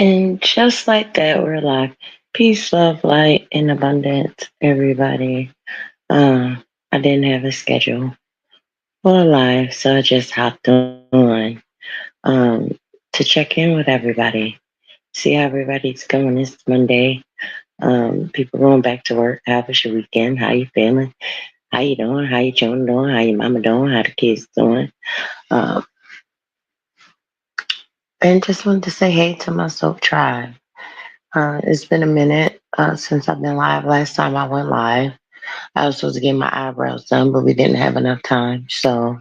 And just like that, we're like, peace, love, light, and abundance, everybody. Uh, I didn't have a schedule for life, so I just hopped on um, to check in with everybody, see how everybody's going this Monday. People going back to work. How was your weekend? How you feeling? How you doing? How your children doing? How your mama doing? How the kids doing? Um, and just wanted to say hey to my soul tribe. It's been a minute since I've been live. Last time I went live, I was supposed to get my eyebrows done, but we didn't have enough time. So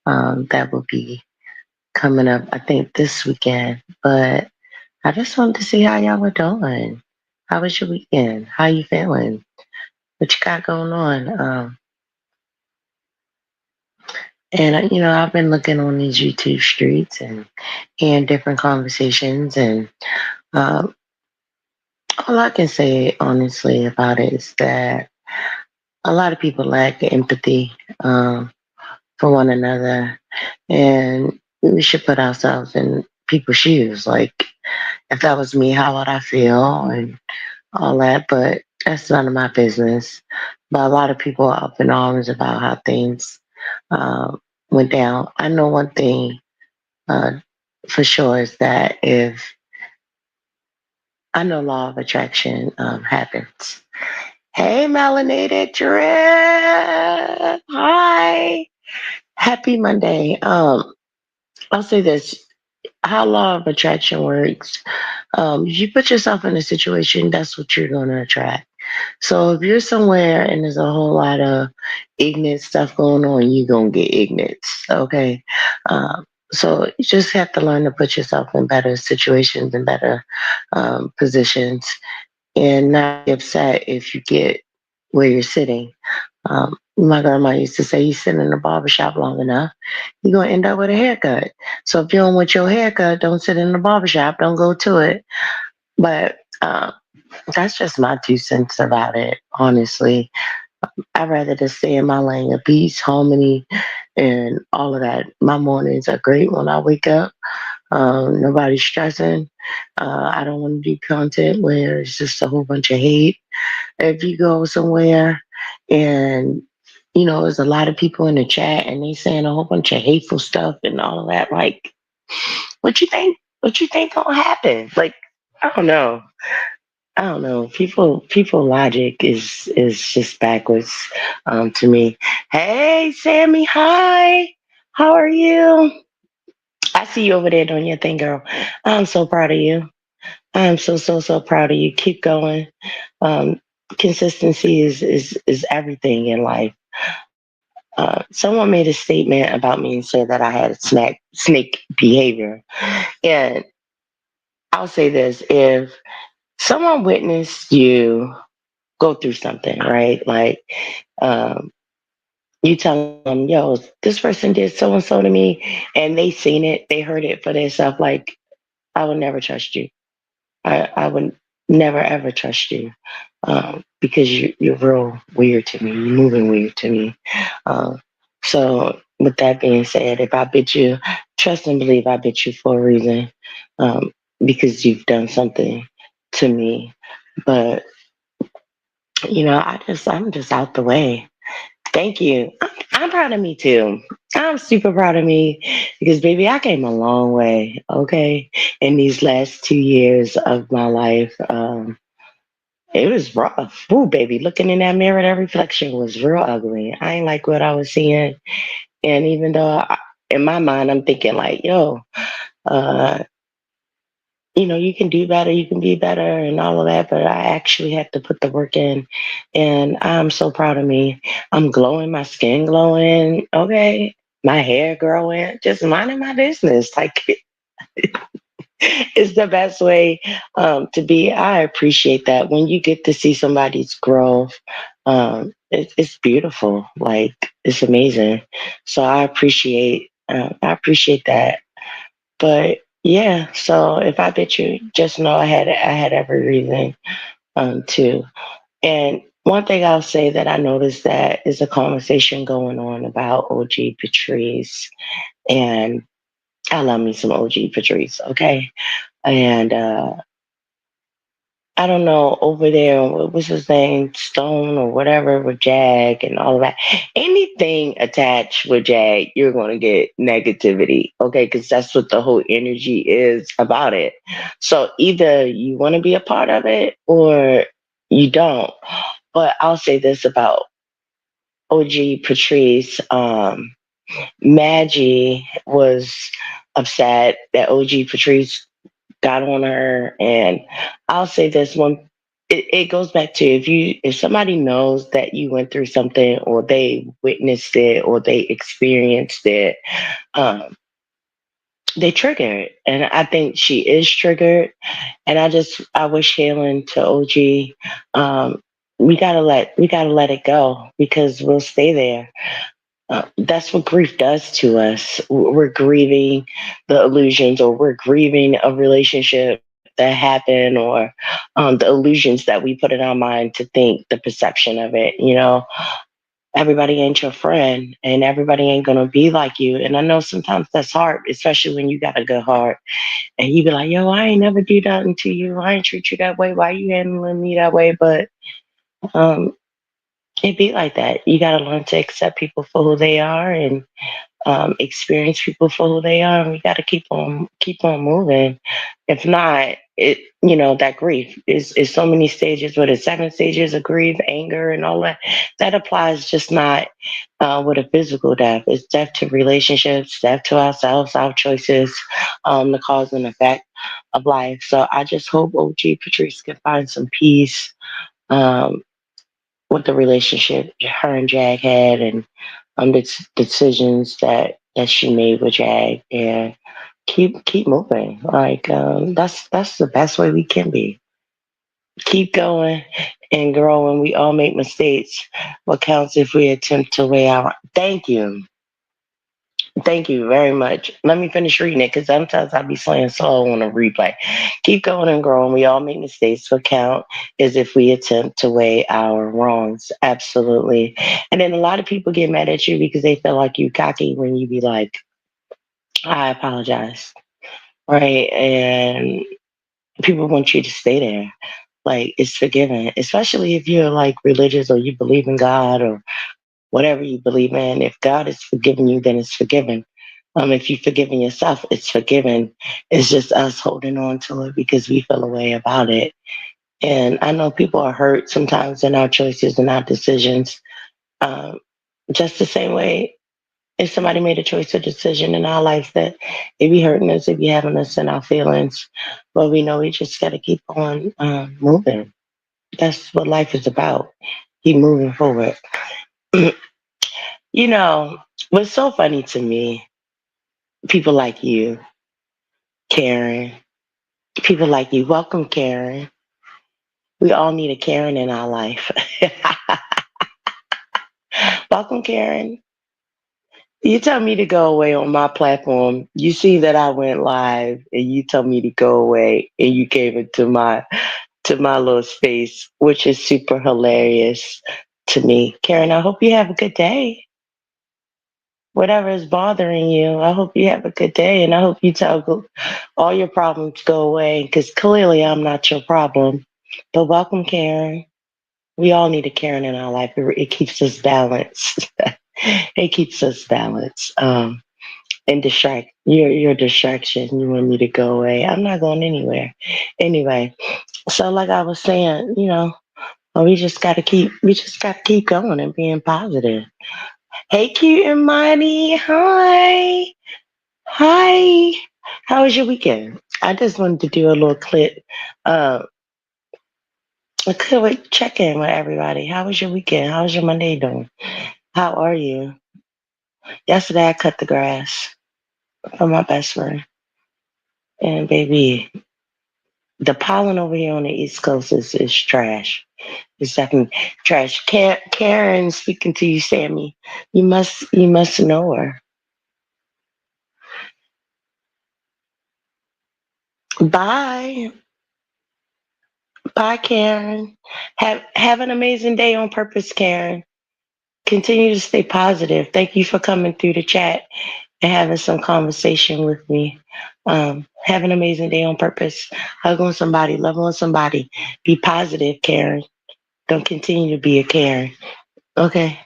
that will be coming up, I think, this weekend. But I just wanted to see how y'all were doing. How was your weekend? How you feeling? What you got going on? I've been looking on these YouTube streets and hearing different conversations, and um, all I can say honestly about it is that a lot of people lack empathy for one another, and we should put ourselves in people's shoes. Like, if that was me, how would I feel and all that? But that's none of my business. But a lot of people are up in arms about how things um, went down. I know one thing uh, for sure is that if I know law of attraction happens. Hey, melanated drip. Hi. Happy Monday. I'll say this. How law of attraction works. You put yourself in a situation, that's what you're going to attract. So if you're somewhere and there's a whole lot of ignorant stuff going on, you're going to get ignorance. Okay. Um, so you just have to learn to put yourself in better situations and better positions, and not be upset if you get where you're sitting. My grandma used to say, you sit in the barber shop long enough, you're going to end up with a haircut. So if you don't want your haircut, don't sit in the barber shop, don't go to it. But that's just my 2 cents about it, honestly. I'd rather just stay in my lane of peace, harmony, and all of that. My mornings are great when I wake up. Nobody's stressing. I don't want to do content where it's just a whole bunch of hate. If you go somewhere and there's a lot of people in the chat and they saying a whole bunch of hateful stuff and all of that, like, what you think? What you think gonna happen? Like, I don't know. I don't know. People logic is just backwards to me. Hey, Sammy. Hi. How are you? I see you over there doing your thing, girl. I'm so proud of you. I'm so proud of you. Keep going. Um, Consistency is everything in life. Someone made a statement about me and said that I had snake behavior, and I'll say this: if someone witnessed you go through something, right? Like, um, you tell them, yo, this person did so and so to me, and they seen it, they heard it for themselves. Like, I would never trust you. I would never ever trust you because you're real weird to me. You're moving weird to me. Uh, so, with that being said, if I bid you, trust and believe I bid you for a reason um, because you've done something to me. But I'm just out the way. Thank you. I'm proud of me too. I'm super proud of me because, baby, I came a long way, okay, in these last 2 years of my life. It was rough. Ooh, baby, looking in that mirror, that reflection was real ugly. I ain't like what I was seeing. And even though in my mind, I'm thinking, like, yo, uh, you can do better, you can be better, and all of that. But I actually had to put the work in, and I'm so proud of me. I'm glowing, my skin glowing, okay, my hair growing, just minding my business. Like, it's the best way to be. I appreciate that when you get to see somebody's growth. It's beautiful. Like, it's amazing. So I appreciate that. But yeah, so if I bet you, just know I had every reason to. And one thing I'll say that I noticed that is a conversation going on about OG Patrice and I love me some OG Patrice, okay? And I don't know over there, what was his name, Stone or whatever, with Jag and all of that. Anything attached with Jag, you're going to get negativity, okay? Because that's what the whole energy is about it. So either you want to be a part of it or you don't. But I'll say this about OG Patrice. Maggie was upset that OG Patrice got on her, and I'll say this one, it goes back to, if somebody knows that you went through something or they witnessed it or they experienced it, um, they trigger it, and I think she is triggered. And I wish Helen to OG, um, we gotta let it go, because we'll stay there. That's what grief does to us. We're grieving the illusions, or we're grieving a relationship that happened, or the illusions that we put in our mind to think, the perception of it. Everybody ain't your friend, and everybody ain't gonna be like you. And I know sometimes that's hard, especially when you got a good heart, and you be like, "Yo, I ain't never do nothing to you. I ain't treat you that way. Why you handling me that way?" But um, it be like that. You gotta learn to accept people for who they are, and experience people for who they are, and we got to keep on moving. If not, that grief is so many stages. What is 7 stages of grief, anger, and all that? That applies, just not with a physical death. It's death to relationships, death to ourselves, our choices, the cause and effect of life. So I just hope OG Patrice can find some peace. Um, with the relationship her and Jag had, and the decisions that she made with Jag, and keep moving. Like, that's the best way we can be. Keep going and growing. We all make mistakes. What counts if we attempt to weigh our. Thank you. Thank you very much. Let me finish reading it, because sometimes I'll be slaying slow on a replay. Keep going and growing. We all make mistakes. What count is if we attempt to weigh our wrongs. Absolutely. And then a lot of people get mad at you because they feel like you cocky when you be like, I apologize. Right. And people want you to stay there. Like, it's forgiven, especially if you're like religious, or you believe in God, or whatever you believe in. If God is forgiving you, then it's forgiven. If you've forgiven yourself, it's forgiven. It's just us holding on to it because we feel a way about it. And I know people are hurt sometimes in our choices and our decisions. Um, just the same way, if somebody made a choice or decision in our life that it be hurting us, it be having us in our feelings, but we know we just got to keep on moving. That's what life is about. Keep moving forward. What's so funny to me, people like you, Karen, people like you. Welcome, Karen. We all need a Karen in our life. Welcome, Karen. You tell me to go away on my platform. You see that I went live, and you tell me to go away, and you came into my little space, which is super hilarious to me. Karen, I hope you have a good day. Whatever is bothering you, I hope you have a good day, and I hope you tell all your problems go away, because clearly I'm not your problem. But welcome, Karen. We all need a Karen in our life. It keeps us balanced. It keeps us balanced. And your distraction. You want me to go away? I'm not going anywhere. Anyway, so like I was saying, we just gotta keep going and being positive. Hey, cute and mighty. Hi. Hi. How was your weekend? I just wanted to do a little clip, a quick check in with everybody. How was your weekend? How was your Monday doing? How are you? Yesterday I cut the grass for my best friend. And baby, the pollen over here on the East Coast is trash. It's definitely trash. Karen, speaking to you, Sammy. You must know her. Bye. Bye, Karen. Have an amazing day on purpose, Karen. Continue to stay positive. Thank you for coming through the chat. and having some conversation with me. Have an amazing day on purpose. Hug on somebody, love on somebody. Be positive, Karen. Don't continue to be a Karen. Okay.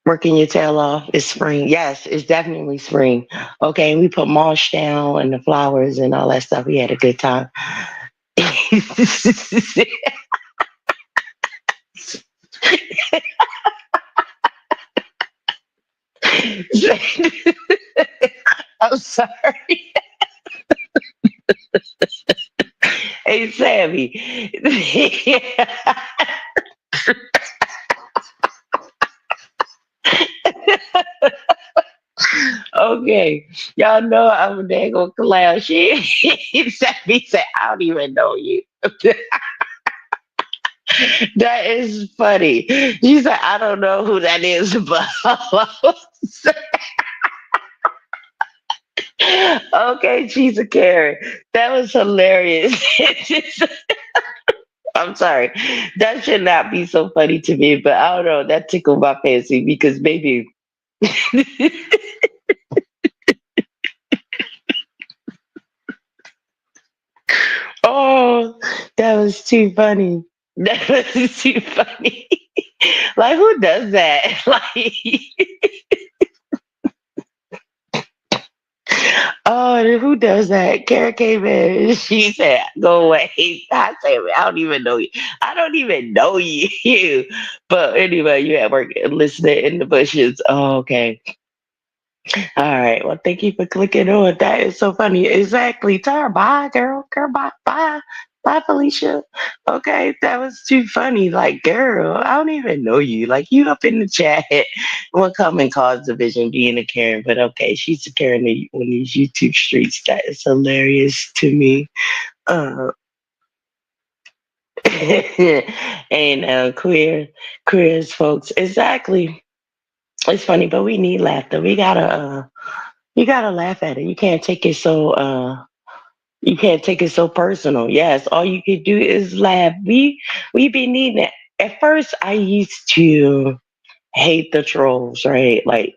Working your tail off. It's spring. Yes, it's definitely spring. Okay. We put mulch down and the flowers and all that stuff. We had a good time. I'm sorry. Hey, Sammy. Okay. Y'all know I'm a daggone clown. Sammy said, I don't even know you. That is funny. She said, I don't know who that is, but okay, she's a Karen. That was hilarious. I'm sorry. That should not be so funny to me, but I don't know. That tickled my fancy because maybe. Oh, that was too funny. That was too funny. Like, who does that? Like, oh, who does that? Kara came in. She said, "Go away." I said, "I don't even know you. I don't even know you." But anyway, you at work listening in the bushes. Oh, okay. All right. Well, thank you for clicking on. That is so funny. Exactly. Tell her bye, girl. Girl, bye, bye, bye, Felicia. Okay, that was too funny. Like, girl, I don't even know you. Like, you up in the chat. What common cause division being a Karen? But okay, she's a Karen on these YouTube streets. That is hilarious to me. Uh, and queers folks. Exactly. It's funny, but we need laughter. We gotta you gotta laugh at it. You can't take it so you can't take it so personal. Yes, all you can do is laugh. We be needing it. At first I used to hate the trolls, right? Like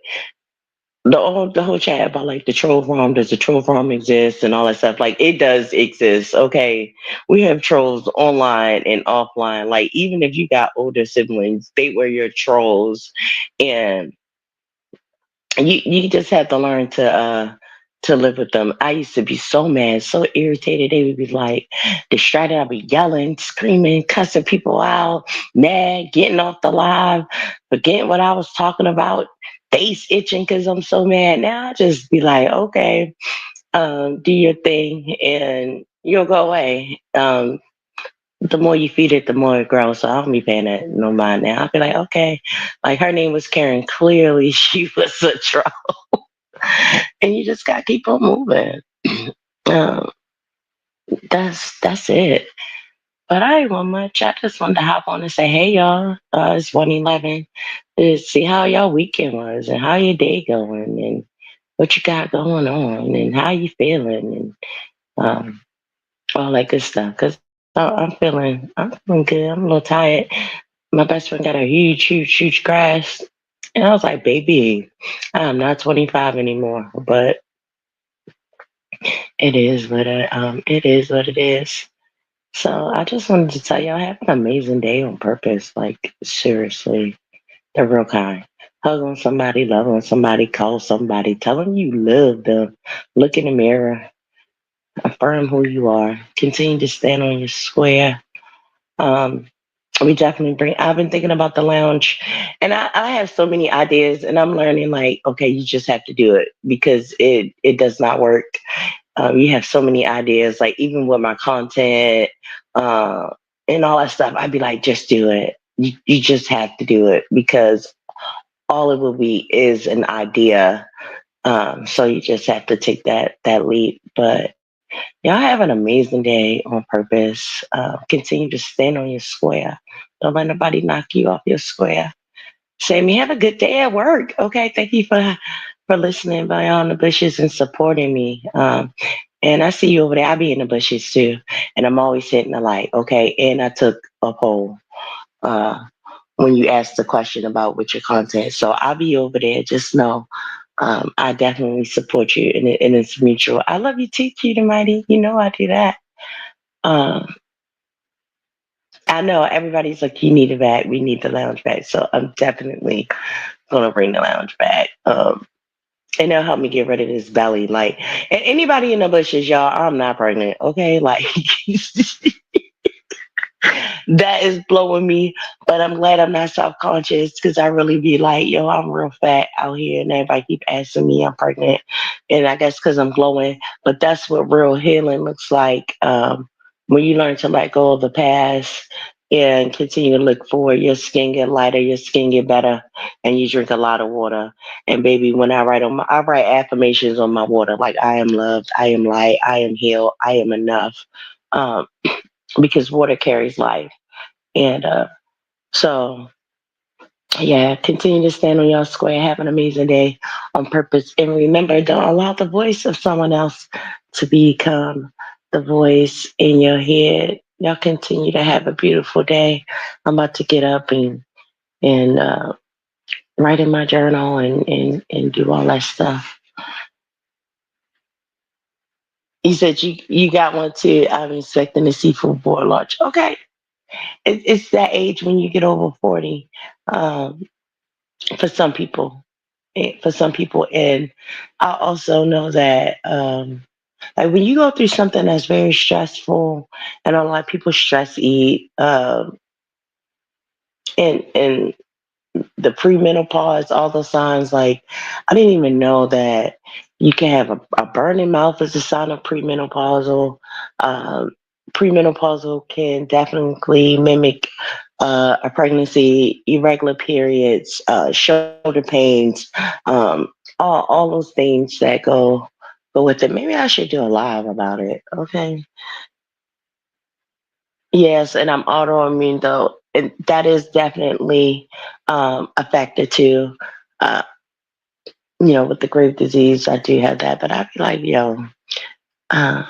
the whole chat about like the troll farm, does the troll farm exist and all that stuff. Like it does exist. Okay. We have trolls online and offline. Like even if you got older siblings, they were your trolls. And you just have to learn to live with them. I used to be so mad, so irritated. They would be like distracted. I'd be yelling, screaming, cussing people out, mad, getting off the live, forgetting what I was talking about, face itching because I'm so mad. Now I just be like, okay, do your thing and you'll go away. The more you feed it, the more it grows. So I don't be paying that no mind now. I'll be like, okay, like her name was Karen. Clearly, she was a troll, and you just gotta keep on moving. um, that's it. But I ain't want much. I just wanted to hop on and say, hey y'all, it's 111. To see how y'all weekend was and how your day going and what you got going on and how you feeling and all that good stuff. Cause I'm feeling good. I'm a little tired. My best friend got a huge, huge, huge crash. And I was like, baby, I'm not 25 anymore, but it is what it is. So I just wanted to tell y'all have an amazing day on purpose. Like seriously, the real kind. Hug on somebody, love on somebody, call somebody, tell them you love them. Look in the mirror, affirm who you are. Continue to stand on your square. Um, we definitely bring. I've been thinking about the lounge, and I have so many ideas, and I'm learning like, okay, you just have to do it because it does not work. You have so many ideas, like even with my content uh, and all that stuff. I'd be like, just do it. You just have to do it because all it will be is an idea. So you just have to take that leap. But y'all have an amazing day on purpose. Continue to stand on your square. Don't let nobody knock you off your square. Sammy, have a good day at work. Okay, thank you for listening beyond the bushes and supporting me. And I see you over there. I be in the bushes too, and I'm always hitting the light. Okay, and I took a poll uh, when you asked the question about what your content. So I'll be over there. Just know. I definitely support you, and it's mutual. I love you too, cute and mighty. You know I do that. Um, I know everybody's like, you need a bag. We need the lounge bag. So I'm definitely gonna bring the lounge bag. And they'll help me get rid of this belly. Like, and anybody in the bushes, y'all, I'm not pregnant. Okay, like that is blowing me. But I'm glad I'm not self conscious because I really be like, yo, I'm real fat out here, and everybody keep asking me I'm pregnant, and I guess because I'm glowing. But that's what real healing looks like. When you learn to let go of the past and continue to look forward, your skin get lighter, your skin get better, and you drink a lot of water. And baby, when I write affirmations on my water, like I am loved, I am light, I am healed, I am enough. Um, because water carries life. And so, yeah, continue to stand on your square. Have an amazing day on purpose. And remember, don't allow the voice of someone else to become the voice in your head. Y'all continue to have a beautiful day. I'm about to get up and write in my journal and do all that stuff. You said you got one too. I'm expecting to see football launch. Okay, it's that age when you get over 40. Um, for some people, for some people, and I also know that like when you go through something that's very stressful, and a lot of people stress eat, and the premenopause, all those signs. Like I didn't even know that you can have a burning mouth as a sign of premenopausal. Um, Premenopausal can definitely mimic a pregnancy, irregular periods, shoulder pains, um, all those things that go with it. Maybe I should do a live about it. Okay. Yes, and I'm autoimmune though, and that is definitely a factor too. Uh, with the Graves' disease, I do have that, but I feel like, uh,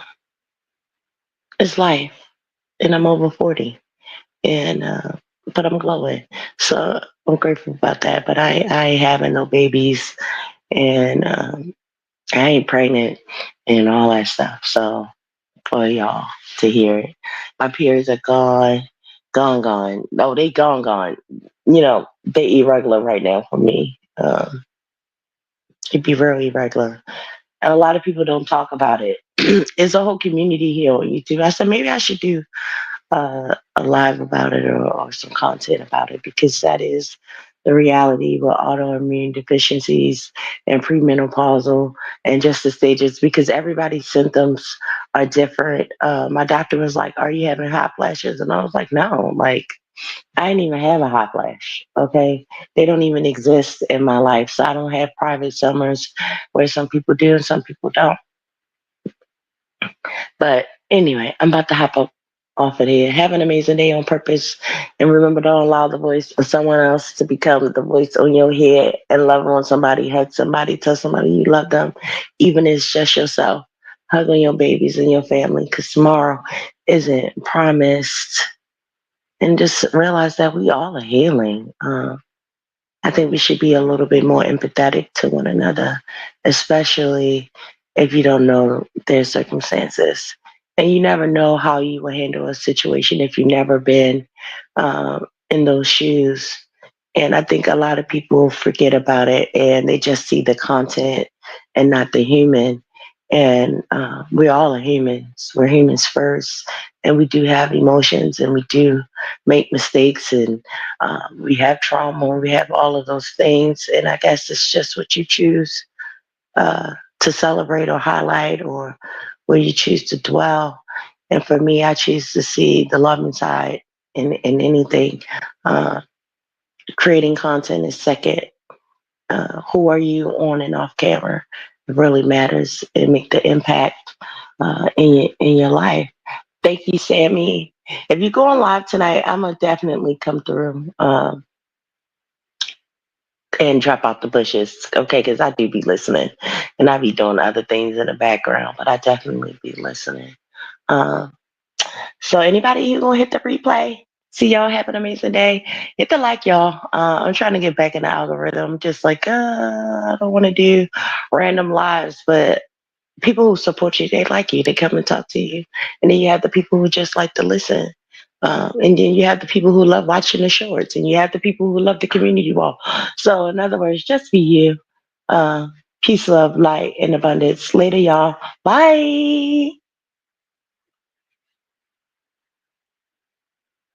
it's life, and I'm over 40, and but I'm glowing, so I'm grateful about that. But I ain't having no babies, and I ain't pregnant, and all that stuff. So for y'all to hear it. My peers are gone, gone, gone. No, they gone, gone. They irregular right now for me. It'd be real irregular. And a lot of people don't talk about it. It's a whole community here on YouTube. I said maybe I should do a live about it or some content about it because that is the reality with autoimmune deficiencies and premenopausal and just the stages because everybody's symptoms are different. My doctor was like, "Are you having hot flashes?" And I was like, "No, like I didn't even have a hot flash. Okay, they don't even exist in my life, so I don't have private summers where some people do and some people don't." But anyway, I'm about to hop up off of here. Have an amazing day on purpose. And remember, don't allow the voice of someone else to become the voice on your head and love on somebody, hug somebody, tell somebody you love them, even if it's just yourself. Hug on your babies and your family because tomorrow isn't promised. And just realize that we all are healing. I think we should be a little bit more empathetic to one another, especially if you don't know their circumstances. And you never know how you will handle a situation if you've never been in those shoes. And I think a lot of people forget about it and they just see the content and not the human. And we all are humans. We're humans first. And we do have emotions and we do make mistakes and we have trauma, we have all of those things, and I guess it's just what you choose to celebrate or highlight, or where you choose to dwell. And for me, I choose to see the loving side in anything. Uh, Creating content is second. Who are you on and off camera? It really matters and make the impact in your life. Thank you, Sammy. If you go on live tonight, I'm gonna definitely come through. And drop out the bushes, okay? Because I do be listening, and I be doing other things in the background, but I definitely be listening. Um, so anybody, you gonna hit the replay? See y'all. Have an amazing day. Hit the like, y'all. I'm trying to get back in the algorithm. Just like, I don't want to do random lives, but people who support you, they like you. They come and talk to you. And then you have the people who just like to listen. And then you have the people who love watching the shorts, and you have the people who love the community wall. So, in other words, just be you. Uh, Peace, love, light, and abundance. Later, y'all. Bye.